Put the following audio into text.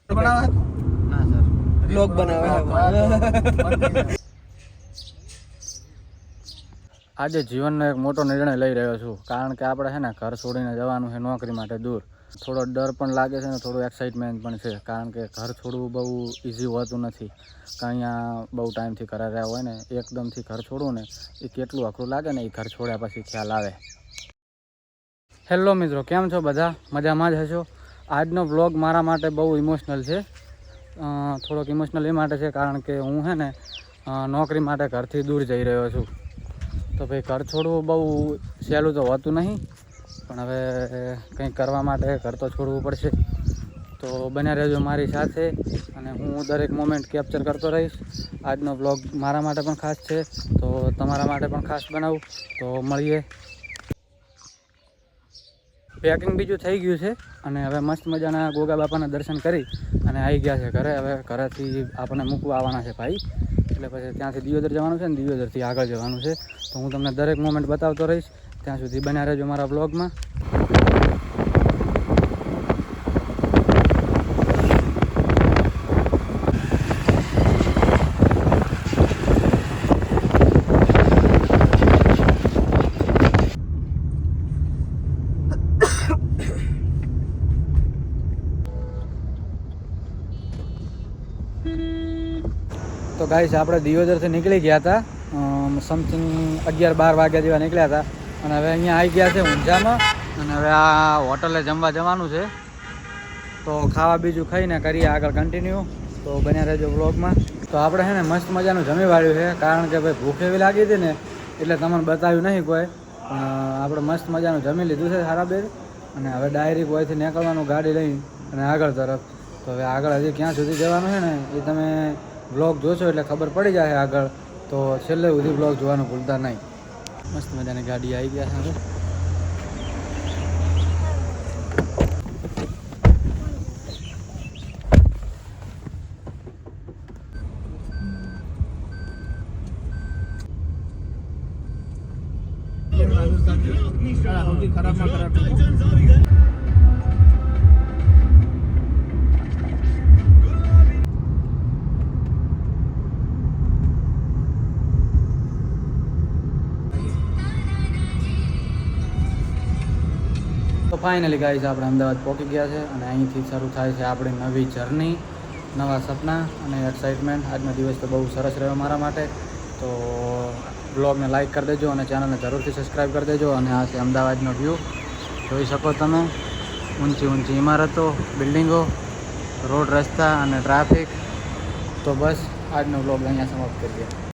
બનાવે ના sir, blog બનાવે આજે જીવનનો એક મોટો નિર્ણય લઈ રહ્યો છું, કારણ કે આપણે છે ને ઘર છોડીને જવાનું છે નોકરી માટે દૂર. થોડો ડર પણ લાગે છે ને થોડું એક્સાઇટમેન્ટ પણ છે, કારણ કે ઘર છોડવું બહુ ઇઝી હોતું નથી. કે અહીંયા બહુ ટાઈમથી ઘરે રહ્યા હોય ને એકદમથી ઘર છોડવું ને એ કેટલું અઘરું લાગે ને એ ઘર છોડ્યા પછી ખ્યાલ આવે. હેલો મિત્રો, કેમ છો બધા? મજામાં જ હશો. આજનો બ્લોગ મારા માટે બહુ ઇમોશનલ છે. થોડોક ઇમોશનલ એ માટે છે કારણ કે હું છે ને નોકરી માટે ઘરથી દૂર જઈ રહ્યો છું. તો ભાઈ ઘર છોડવું બહુ સહેલું તો હોતું નહીં, પણ હવે કંઈક કરવા માટે ઘર તો છોડવું પડશે. તો બન્યા રહેજો મારી સાથે અને હું દરેક મોમેન્ટ કેપ્ચર કરતો રહીશ. આજનો બ્લોગ મારા માટે પણ ખાસ છે, તો તમારા માટે પણ ખાસ બનાવું. તો મળીએ. પેકિંગ બીજું થઈ ગયું છે અને હવે મસ્ત મજાના ગોગા બાપાના દર્શન કરી અને આવી ગયા છે ઘરે. હવે ઘરેથી આપણને મૂકવા આવવાના છે ભાઈ, એટલે પછી ત્યાંથી દિયોદર જવાનું છે ને દિયોદરથી આગળ જવાનું છે. તો હું તમને દરેક મોમેન્ટ બતાવતો રહીશ. ત્યાં સુધી બન્યા રહેજો મારા બ્લોગમાં. તો ગાઈસ, આપણે દિયોદરથી નીકળી ગયા હતા સમથિંગ 11-12 વાગ્યા જેવા નીકળ્યા હતા અને હવે અહીંયા આવી ગયા છે ઊંઝામાં. અને હવે આ હોટલે જમવા જવાનું છે, તો ખાવા બીજું ખાઈને કરીએ આગળ કન્ટિન્યુ. તો બન્યા રહેજો બ્લોગમાં. તો આપણે છે ને મસ્ત મજાનું જમી વાળ્યું છે, કારણ કે ભાઈ ભૂખ એવી લાગી હતી ને એટલે તમને બતાવ્યું નહીં કોઈ, પણ આપણે મસ્ત મજાનું જમી લીધું છે સારા બેર. અને હવે ડાયરેક્ટ હોયથી નીકળવાનું ગાડી લઈને અને આગળ તરફ. તો હવે આગળ હજી ક્યાં સુધી જવાનું છે ને એ તમે બ્લોગ જોશો એટલે ખબર પડી જાય આગળ. તો છેલ્લે સુધી બ્લોગ જોવાનું ભૂલતા નહીં. મસ્ત મજાની ગાડી આવી ગયા છે હવે. ખરાબમાં ખરાબ તો ફાઇનલી ગાઈસ, આપણે અમદાવાદ પહોંચી ગયા છે અને અહીંથી શરૂ થાય છે આપણી નવી જર્ની, નવા સપના અને એક્સાઇટમેન્ટ. આજનો દિવસ તો બહુ સરસ રહ્યો મારા માટે. તો બ્લોગને લાઇક કરી દેજો અને ચેનલને જરૂરથી સબસ્ક્રાઈબ કરી દેજો. અને આ છે અમદાવાદનો વ્યૂ, જોઈ શકો તમે. ઊંચી ઊંચી ઇમારતો, બિલ્ડિંગો, રોડ રસ્તા અને ટ્રાફિક. તો બસ આજનો બ્લોગ અહીંયા સમાપ્ત કરીએ.